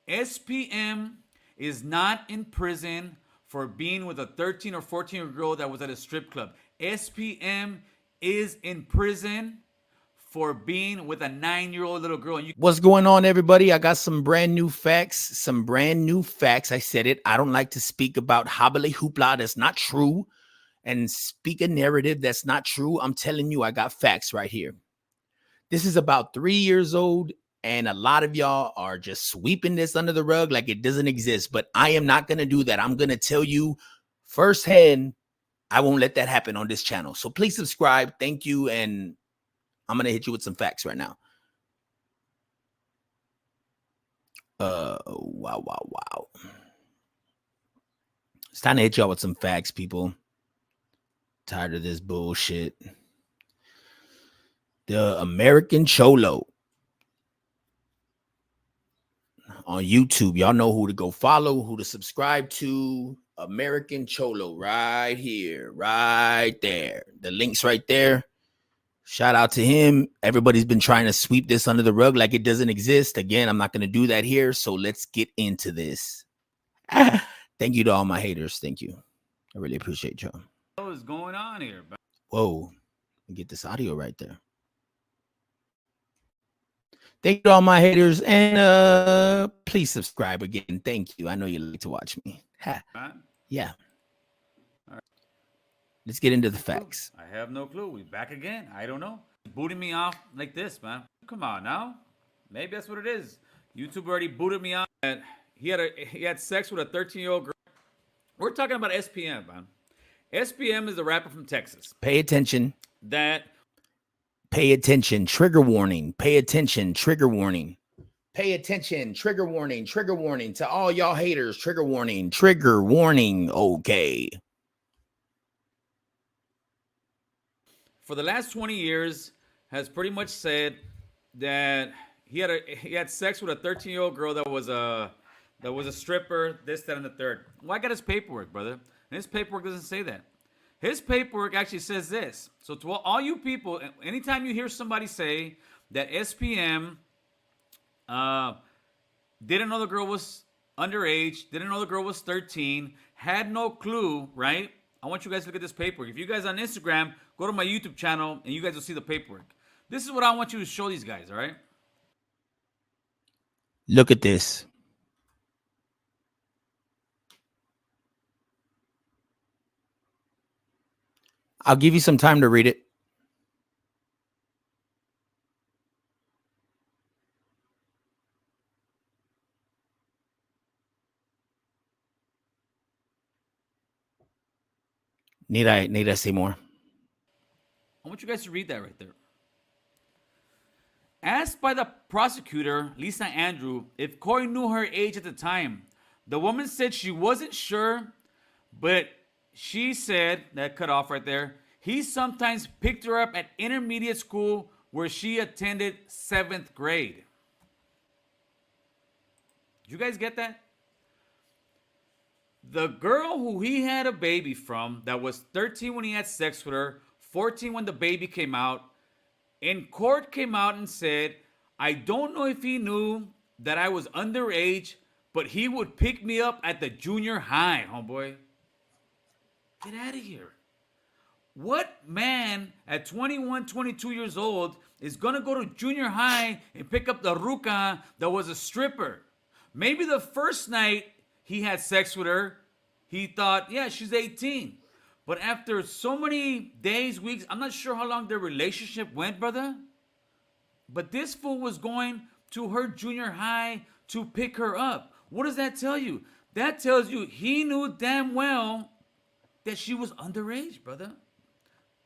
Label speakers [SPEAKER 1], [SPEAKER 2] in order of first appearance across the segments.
[SPEAKER 1] SPM is not in prison for being with a 13 or 14-year-old girl that was at a strip club. SPM is in prison for being with a 9-year-old little girl.
[SPEAKER 2] What's going on, everybody? I got some brand new facts. I said it. I don't like to speak about hobbly hoopla that's not true and speak a narrative that's not true. I'm telling you, I got facts right here. This is about 3 years old, and a lot of y'all are just sweeping this under the rug like it doesn't exist. But I am not going to do that. I'm going to tell you firsthand. I won't let that happen on this channel. So please subscribe. Thank you. And I'm going to hit you with some facts right now. Wow. It's time to hit y'all with some facts, people. Tired of this bullshit. The American Cholo on YouTube. Y'all know who to go follow, who to subscribe to. American Cholo right here, right there. The link's right there. Shout out to him. Everybody's been trying to sweep this under the rug like it doesn't exist. Again, I'm not going to do that here. So let's get into this. Thank you to all my haters. Thank you. I really appreciate y'all.
[SPEAKER 1] What is going on here?
[SPEAKER 2] Whoa. Get this audio right there. Thank you to all my haters. And please subscribe again. Thank you. I know you like to watch me. Yeah.
[SPEAKER 1] All right.
[SPEAKER 2] Let's get into the facts.
[SPEAKER 1] I have no clue. We back again. I don't know. Booting me off like this, man. Come on now. Maybe that's what it is. YouTube already booted me off. And he had sex with a 13-year-old girl. We're talking about SPM, man. SPM is a rapper from Texas.
[SPEAKER 2] Pay attention. Pay attention. Trigger warning. Pay attention. Trigger warning. Pay attention. Trigger warning. Trigger warning to all y'all haters. Trigger warning. Trigger warning. Okay.
[SPEAKER 1] For the last 20 years, has pretty much said that he had sex with a 13-year-old girl that was a stripper, this, that, and the third. Well, I got his paperwork, brother. And his paperwork doesn't say that. His paperwork actually says this. So to all you people, anytime you hear somebody say that SPM didn't know the girl was underage, didn't know the girl was 13, had no clue, right? I want you guys to look at this paperwork. If you guys on Instagram, go to my YouTube channel and you guys will see the paperwork. This is what I want you to show these guys, all right?
[SPEAKER 2] Look at this. I'll give you some time to read it. Need I say more?
[SPEAKER 1] I want you guys to read that right there. Asked by the prosecutor, Lisa Andrew, if Corey knew her age at the time, the woman said she wasn't sure, but she said, that cut off right there, he sometimes picked her up at intermediate school where she attended 7th grade. Did you guys get that? The girl who he had a baby from, that was 13 when he had sex with her, 14 when the baby came out, in court came out and said, I don't know if he knew that I was underage, but he would pick me up at the junior high, homeboy. Get out of here. What man at 21, 22 years old is going to go to junior high and pick up the ruca that was a stripper? Maybe the first night he had sex with her, he thought, yeah, she's 18. But after so many days, weeks, I'm not sure how long their relationship went, brother. But this fool was going to her junior high to pick her up. What does that tell you? That tells you he knew damn well that she was underage, brother.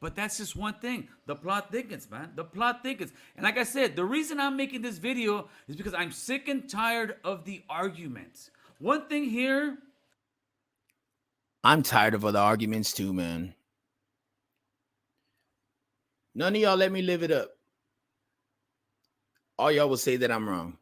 [SPEAKER 1] But that's just one thing. The plot thickens, man. The plot thickens. And like I said, the reason I'm making this video is because I'm sick and tired of the arguments. One thing here.
[SPEAKER 2] I'm tired of other arguments too, man. None of y'all let me live it up. All y'all will say that I'm wrong.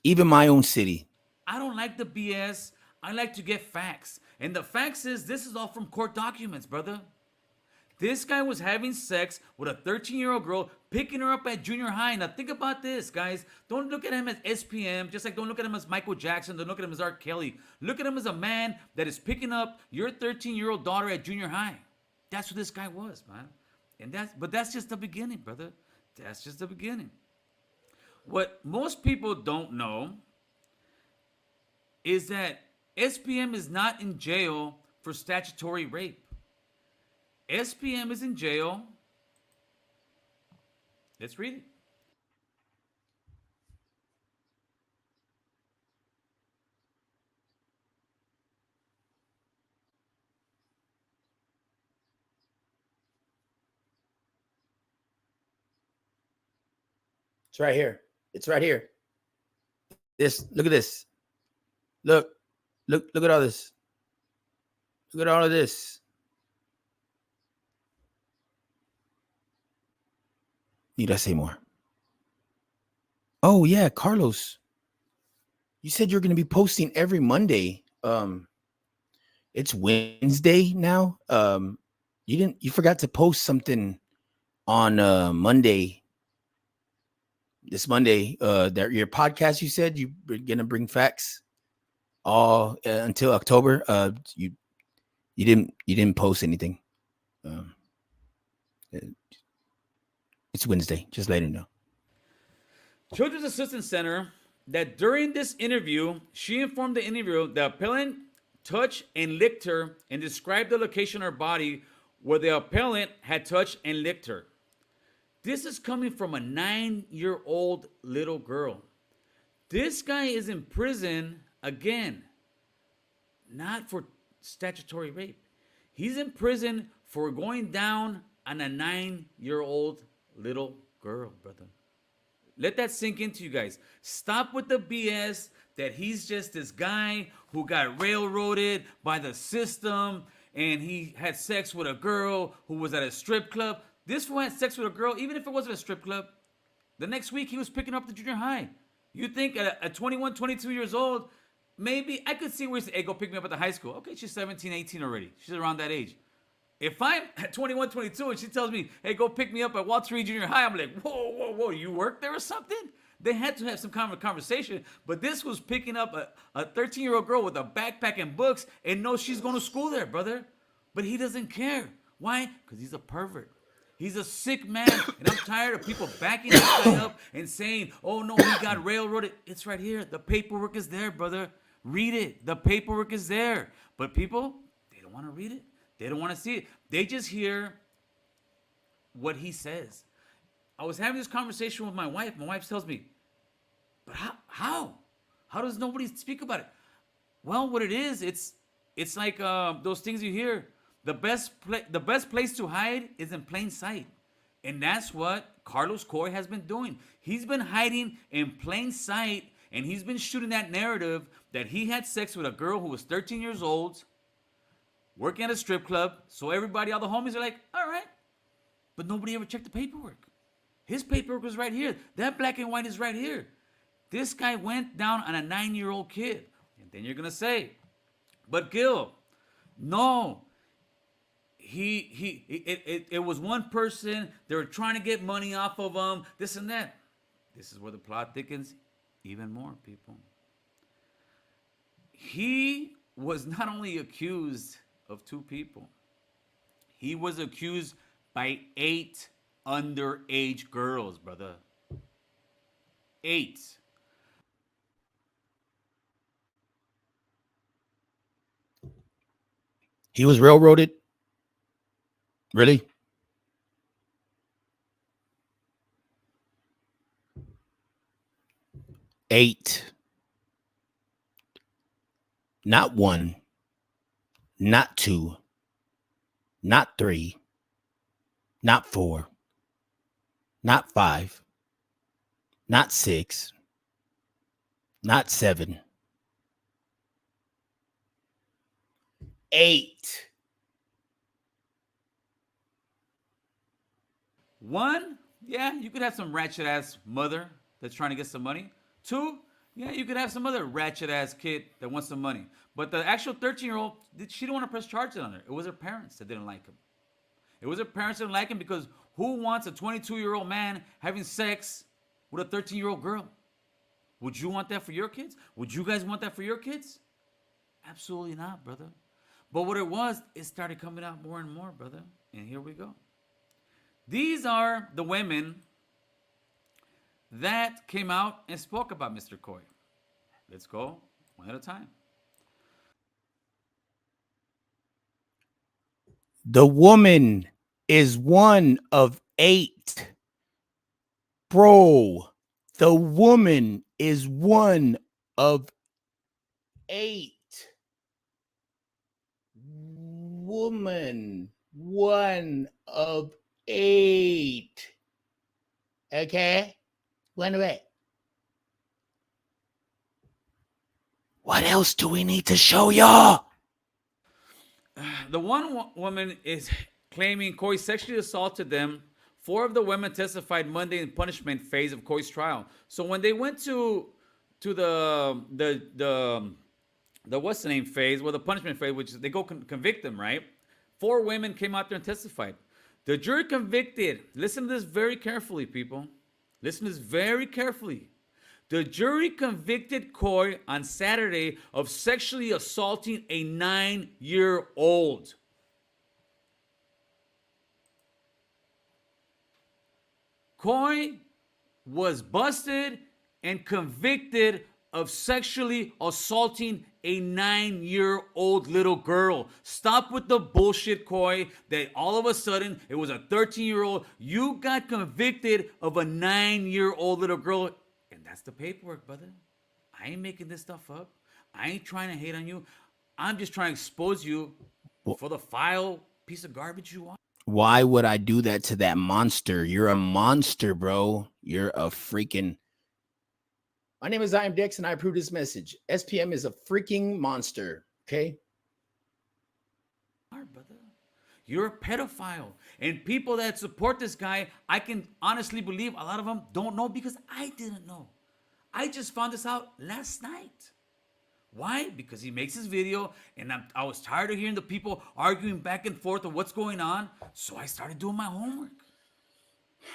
[SPEAKER 2] Even my own city.
[SPEAKER 1] I don't like the BS. I like to get facts. And the facts is this is all from court documents, brother. This guy was having sex with a 13-year-old girl, picking her up at junior high. Now think about this, guys. Don't look at him as SPM, just like don't look at him as Michael Jackson. Don't look at him as R. Kelly. Look at him as a man that is picking up your 13-year-old daughter at junior high. That's what this guy was, man. But that's just the beginning, brother. That's just the beginning. What most people don't know is that SPM is not in jail for statutory rape. SPM is in jail. Let's read it.
[SPEAKER 2] It's right here. It's right here. Look at this. Look at all this. Look at all of this. Need I say more? Oh yeah, Carlos. You said you're going to be posting every Monday. It's Wednesday now. You forgot to post something on Monday. This Monday, that your podcast, you said you were going to bring facts all until October. You didn't post anything. It's Wednesday. Just letting you know.
[SPEAKER 1] Children's Assistance Center that during this interview, she informed the interviewer the appellant touched and licked her and described the location of her body where the appellant had touched and licked her. This is coming from a 9-year-old little girl. This guy is in prison again, not for statutory rape. He's in prison for going down on a 9-year-old little girl, brother. Let that sink into you guys. Stop with the BS that he's just this guy who got railroaded by the system and he had sex with a girl who was at a strip club. This fool had sex with a girl, even if it wasn't a strip club. The next week, he was picking up the junior high. You think at 21, 22 years old, maybe I could see where he said, hey, go pick me up at the high school. Okay, she's 17, 18 already. She's around that age. If I'm at 21, 22 and she tells me, hey, go pick me up at Walter Reed Junior High, I'm like, whoa, you work there or something? They had to have some kind of conversation. But this was picking up a 13-year-old girl with a backpack and books and knows she's going to school there, brother. But he doesn't care. Why? Because he's a pervert. He's a sick man, and I'm tired of people backing this guy up and saying, oh, no, he got railroaded. It's right here. The paperwork is there, brother. Read it. The paperwork is there. But people, they don't want to read it. They don't want to see it. They just hear what he says. I was having this conversation with my wife. My wife tells me, but how? How does nobody speak about it? Well, what it is, it's like those things you hear. The best place to hide is in plain sight. And that's what Carlos Coy has been doing. He's been hiding in plain sight, and he's been shooting that narrative that he had sex with a girl who was 13 years old, working at a strip club. So everybody, all the homies are like, all right. But nobody ever checked the paperwork. His paperwork was right here. That black and white is right here. This guy went down on a 9-year-old kid. And then you're going to say, but Gil, no. It was one person. They were trying to get money off of him, this and that. This is where the plot thickens even more, people. He was not only accused of 2 people. He was accused by 8 underage girls, brother. 8.
[SPEAKER 2] He was railroaded. Really? Eight. Not 1. Not 2. Not 3. Not 4. Not 5. Not 6. Not 7. 8.
[SPEAKER 1] 1, yeah, you could have some ratchet ass mother that's trying to get some money. 2, yeah, you could have some other ratchet ass kid that wants some money. But the actual 13-year-old, she didn't want to press charges on her. It was her parents that didn't like him. It was her parents didn't like him because who wants a 22-year-old man having sex with a 13-year-old girl? Would you want that for your kids? Would you guys want that for your kids? Absolutely not, brother. But what it was, it started coming out more and more, brother. And here we go. These are the women that came out and spoke about Mr. Coy. Let's go one at a time.
[SPEAKER 2] The woman is one of 8. Bro, the woman is one of 8. Woman, one of 8. Okay? One of 8. What else do we need to show y'all?
[SPEAKER 1] The one woman is claiming Coy sexually assaulted them. 4 of the women testified Monday in punishment phase of Coy's trial. So when they went to the what's the name phase, well, the punishment phase, which is they go convict them, right? 4 women came out there and testified. The jury convicted. Listen to this very carefully, people. Listen to this very carefully. The jury convicted Coy on Saturday of sexually assaulting a 9-year-old. Coy was busted and convicted of sexually assaulting a 9-year-old little girl. Stop with the bullshit, Coy, that all of a sudden it was a 13-year-old. You got convicted of a 9-year-old little girl. And that's the paperwork, brother. I ain't making this stuff up. I ain't trying to hate on you. I'm just trying to expose you for the vile piece of garbage you are.
[SPEAKER 2] Why would I do that to that monster? You're a monster, bro. You're a freaking... My name is I am Dex, and I approve this message. SPM is a freaking monster, okay?
[SPEAKER 1] Brother. You're a pedophile. And people that support this guy, I can honestly believe a lot of them don't know because I didn't know. I just found this out last night. Why? Because he makes his video, and I was tired of hearing the people arguing back and forth of what's going on, so I started doing my homework.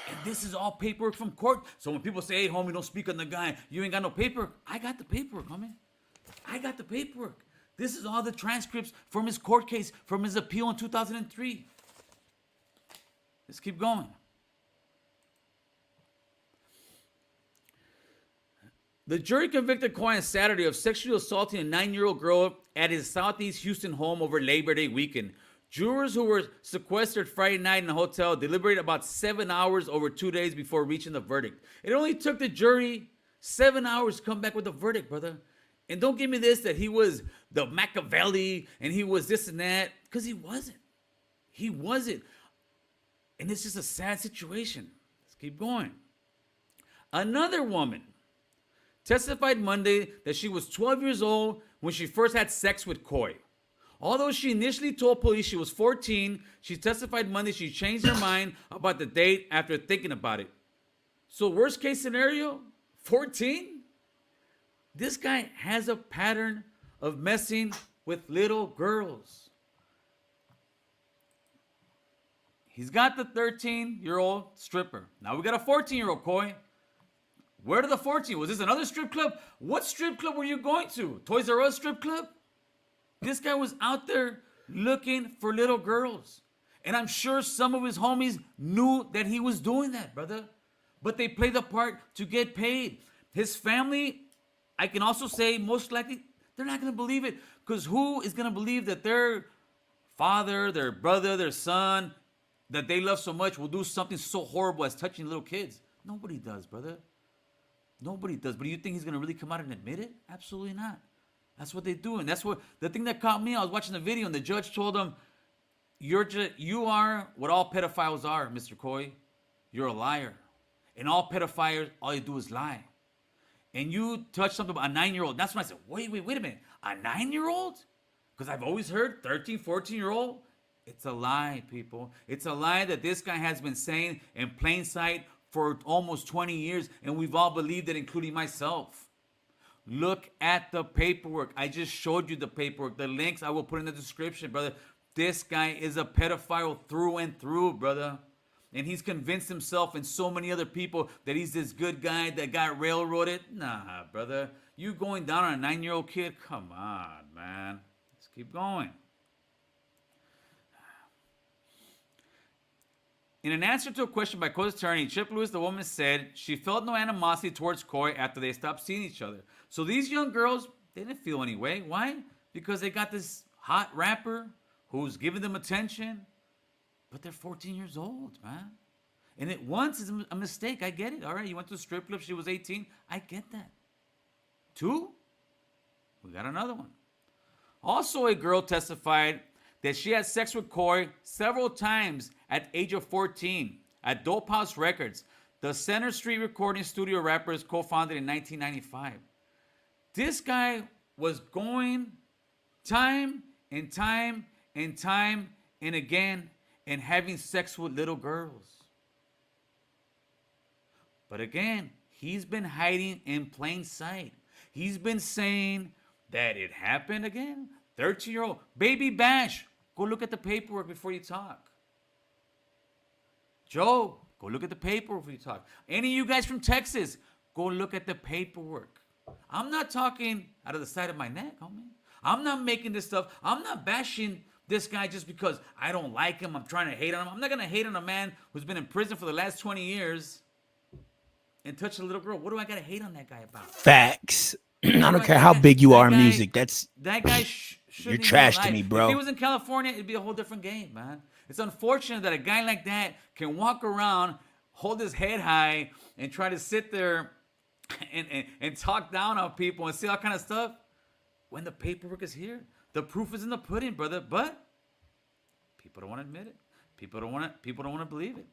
[SPEAKER 1] And this is all paperwork from court. So when people say, hey, homie, don't speak on the guy, you ain't got no paperwork. I got the paperwork, homie. I got the paperwork. This is all the transcripts from his court case, from his appeal in 2003. Let's keep going. The jury convicted Coy on Saturday of sexually assaulting a 9-year-old girl at his Southeast Houston home over Labor Day weekend. Jurors who were sequestered Friday night in a hotel deliberated about 7 hours over 2 days before reaching the verdict. It only took the jury 7 hours to come back with a verdict, brother. And don't give me this, that he was the Machiavelli and he was this and that, because he wasn't. He wasn't. And it's just a sad situation. Let's keep going. Another woman testified Monday that she was 12 years old when she first had sex with Coy. Although she initially told police she was 14, she testified Monday she changed her mind about the date after thinking about it. So worst case scenario, 14? This guy has a pattern of messing with little girls. He's got the 13-year-old stripper. Now we got a 14-year-old, Coy. Where did the 14? Was this another strip club? What strip club were you going to? Toys R Us strip club? This guy was out there looking for little girls. And I'm sure some of his homies knew that he was doing that, brother. But they played the part to get paid. His family, I can also say, most likely, they're not going to believe it. Because who is going to believe that their father, their brother, their son, that they love so much will do something so horrible as touching little kids? Nobody does, brother. Nobody does. But do you think he's going to really come out and admit it? Absolutely not. That's what they do. And that's what the thing that caught me, I was watching the video and the judge told him, you are what all pedophiles are, Mr. Coy. You're a liar. And all pedophiles, all you do is lie. And you touch something about a 9-year-old. That's when I said, wait a minute. A 9-year-old? Because I've always heard 13, 14-year-old. It's a lie, people. It's a lie that this guy has been saying in plain sight for almost 20 years. And we've all believed it, including myself. Look at the paperwork. I just showed you the paperwork. The links I will put in the description, brother. This guy is a pedophile through and through, brother. And he's convinced himself and so many other people that he's this good guy that got railroaded. Nah, brother. You going down on a 9-year-old kid? Come on, man. Let's keep going. In an answer to a question by Coy's attorney, Chip Lewis, the woman said she felt no animosity towards Coy after they stopped seeing each other. So these young girls, they didn't feel any way. Why? Because they got this hot rapper who's giving them attention, but they're 14 years old, man. And it once is a mistake. I get it. All right, you went to a strip club. She was 18. I get that. 2, we got another one. Also, a girl testified that she had sex with Coy several times at age of 14 at Dope House Records, the Center Street recording studio rappers co-founded in 1995. This guy was going time and time and time and again and having sex with little girls. But again, he's been hiding in plain sight. He's been saying that it happened again. 13-year-old Baby Bash, go look at the paperwork before you talk. Joe, go look at the paperwork before you talk. Any of you guys from Texas, go look at the paperwork. I'm not talking out of the side of my neck, homie. I'm not making this stuff. I'm not bashing this guy just because I don't like him. I'm trying to hate on him. I'm not going to hate on a man who's been in prison for the last 20 years and touch a little girl. What do I got to hate on that guy about?
[SPEAKER 2] Facts. I don't care how big you are in music. That
[SPEAKER 1] guy
[SPEAKER 2] you're trash to me, bro.
[SPEAKER 1] If he was in California, it'd be a whole different game, man. It's unfortunate that a guy like that can walk around, hold his head high, and try to sit there and talk down on people and say all kind of stuff when the paperwork is here. The proof is in the pudding, brother. But people don't want to admit it. People don't want to believe it.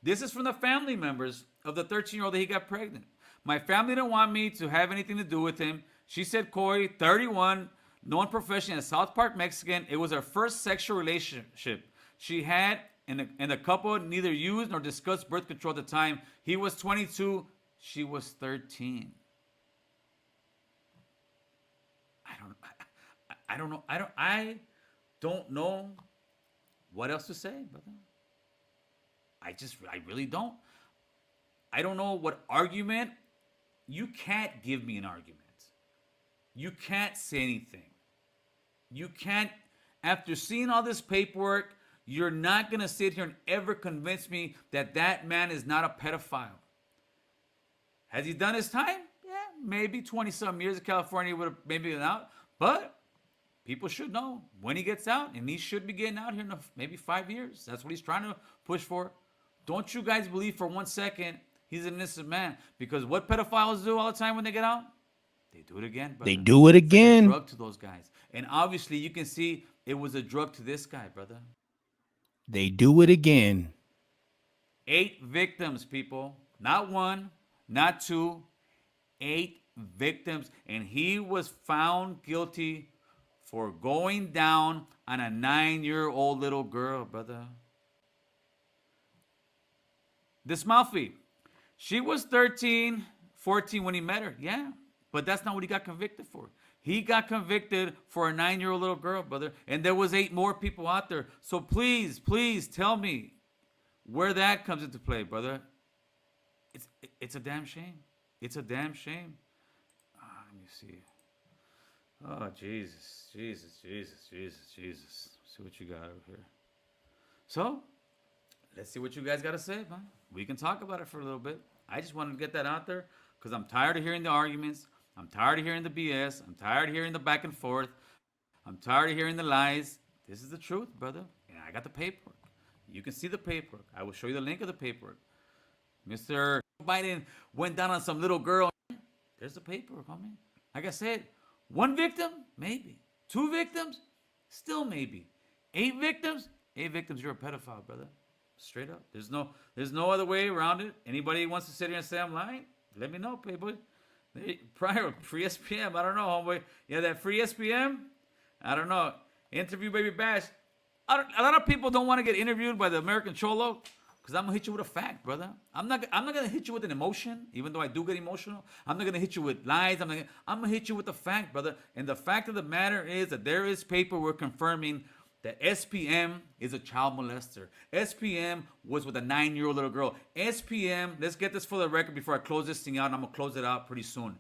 [SPEAKER 1] This is from the family members of the 13-year-old that he got pregnant. My family didn't want me to have anything to do with him. She said Coy, 31, known professionally as South Park Mexican. It was her first sexual relationship she had, and the couple neither used nor discussed birth control at the time. He was 22. She was 13. I don't know. I don't know what else to say, brother. I really don't. I don't know what argument. You can't give me an argument. You can't say anything. You can't, after seeing all this paperwork, you're not going to sit here and ever convince me that that man is not a pedophile. Has he done his time? Yeah, maybe 20-some years in California would have maybe been out. But people should know when he gets out, and he should be getting out here in maybe 5 years. That's what he's trying to push for. Don't you guys believe for 1 second he's an innocent man? Because what pedophiles do all the time when they get out? They do it again, brother.
[SPEAKER 2] They do it again.
[SPEAKER 1] It's like a drug to those guys. And obviously you can see it was a drug to this guy, brother.
[SPEAKER 2] They do it again.
[SPEAKER 1] 8 victims, people. Not 1, not 2. 8 victims. And he was found guilty for going down on a 9-year-old little girl, brother. This Malfi, she was 13, 14 when he met her. Yeah, but that's not what he got convicted for. He got convicted for a 9-year-old little girl, brother. And there was 8 more people out there. So please, please tell me where that comes into play, brother. It's a damn shame. It's a damn shame. Let me see. Oh, Jesus. See what you got over here. So, let's see what you guys got to say, man. We can talk about it for a little bit. I just wanted to get that out there because I'm tired of hearing the arguments. I'm tired of hearing the BS. I'm tired of hearing the back and forth. I'm tired of hearing the lies. This is the truth, brother. And I got the paperwork. You can see the paperwork. I will show you the link of the paperwork. Mr. Biden went down on some little girl. There's the paperwork, homie. Like I said, 1 victim? Maybe. 2 victims? Still maybe. 8 victims? 8 victims, you're a pedophile, brother. Straight up. There's no other way around it. Anybody wants to sit here and say I'm lying? Let me know, playboy. Prior free SPM. I don't know, homeboy. Yeah, that free SPM? I don't know. Interview Baby Bash. A lot of people don't want to get interviewed by the American Cholo because I'm gonna hit you with a fact, brother. I'm not gonna hit you with an emotion, even though I do get emotional. I'm not gonna hit you with lies. I'm gonna hit you with the fact, brother. And the fact of the matter is that there is paperwork confirming that SPM is a child molester. SPM was with a 9-year-old little girl. SPM, let's get this for the record before I close this thing out, and I'm going to close it out pretty soon.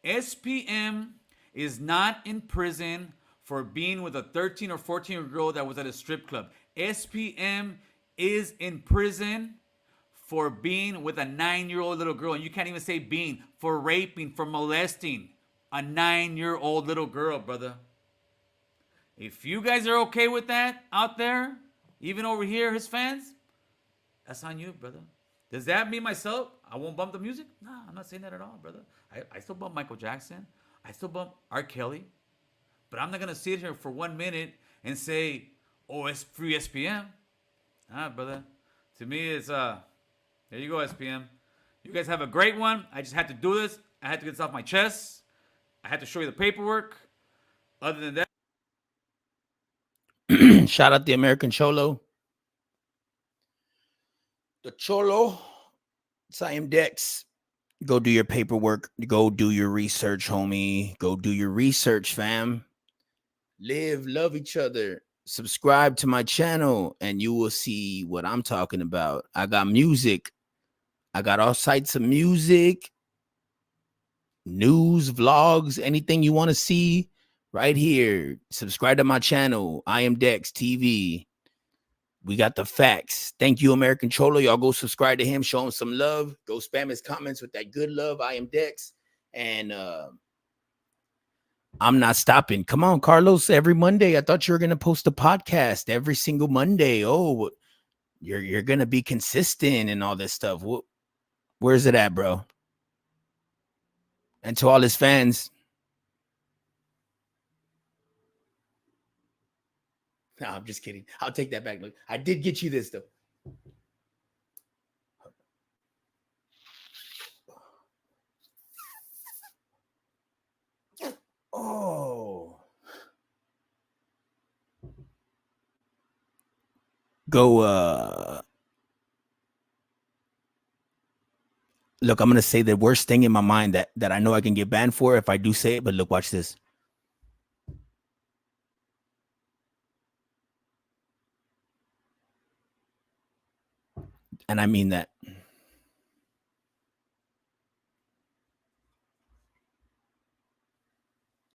[SPEAKER 1] SPM is not in prison for being with a 13 or 14-year-old girl that was at a strip club. SPM is in prison for being with a 9-year-old little girl. And you can't even say being, for raping, for molesting a 9-year-old little girl, brother. If you guys are okay with that out there, even over here, his fans, that's on you, brother. Does that mean myself, I won't bump the music? No, I'm not saying that at all, brother. I still bump Michael Jackson. I still bump R. Kelly. But I'm not going to sit here for 1 minute and say, oh, it's free SPM. Ah, brother. To me, it's, there you go, SPM. You guys have a great one. I just had to do this. I had to get this off my chest. I had to show you the paperwork. Other than that,
[SPEAKER 2] shout out the American Cholo. The Cholo. It's I am Dex. Go do your paperwork. Go do your research, homie. Go do your research, fam. Live, love each other. Subscribe to my channel, and you will see what I'm talking about. I got music. I got all sites of music, news, vlogs, anything you want to see right here. Subscribe to my channel. I am Dex TV. We got the facts. Thank you, American Cholo. Y'all go subscribe to him. Show him some love. Go spam his comments with that good love. I am Dex. And I'm not stopping. Come on, Carlos. Every Monday. I thought you were going to post a podcast every single Monday. Oh, you're going to be consistent and all this stuff. Where's it at, bro? And to all his fans. No, I'm just kidding. I'll take that back. Look, I did get you this, though. Oh. Go, look, I'm going to say the worst thing in my mind that I know I can get banned for if I do say it, but look, watch this. And I mean that.